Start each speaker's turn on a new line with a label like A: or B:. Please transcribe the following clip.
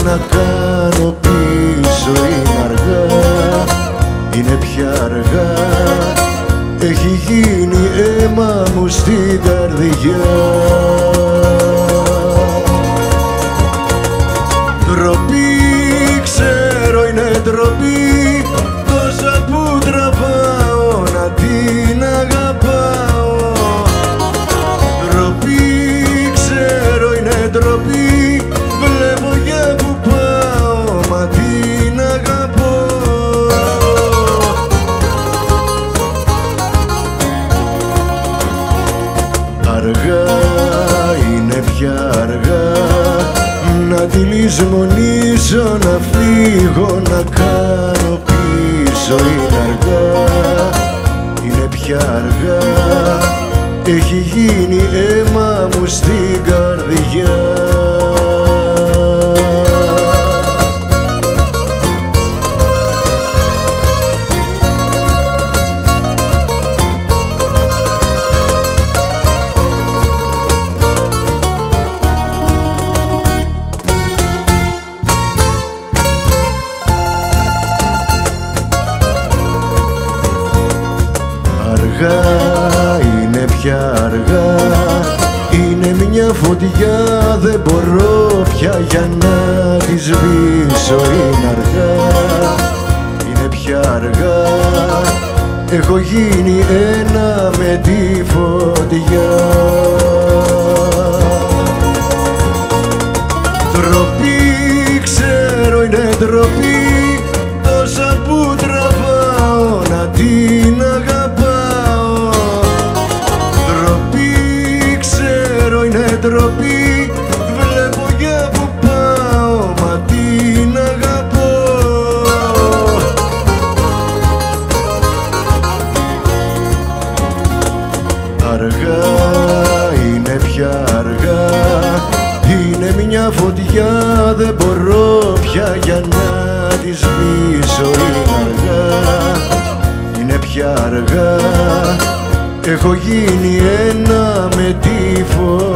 A: να κάνω πίσω. Είναι αργά, είναι πια αργά, έχει γίνει αίμα μου στην καρδιά. Ντροπή, ξέρω είναι ντροπή, τόσα που τραβάω να την αγαπάω. Ντροπή, ξέρω είναι ντροπή, βλέπω για που πάω, μα την αγαπώ. Αργά, είναι πια αργά, να τη λησμονήσω, να φύγω, να κάνω πίσω. Είναι αργά, είναι πια αργά, έχει γίνει αίμα μου στην καρδιά. Αργά, είναι πια αργά, είναι μια φωτιά, δεν μπορώ πια για να τη σβήσω. Είναι αργά, είναι πια αργά, έχω γίνει ένα με τη φωτιά. Ντροπή, ξέρω είναι ντροπή, τόσα που τραβάω να την αγαπάω. Ντροπή, βλέπω για που πάω, μα την αγαπώ. Αργά, είναι πια αργά, είναι μια φωτιά, δεν μπορώ πια για να τη σβήσω. Είναι αργά, είναι πια αργά, έχω γίνει ένα με τη φωτιά.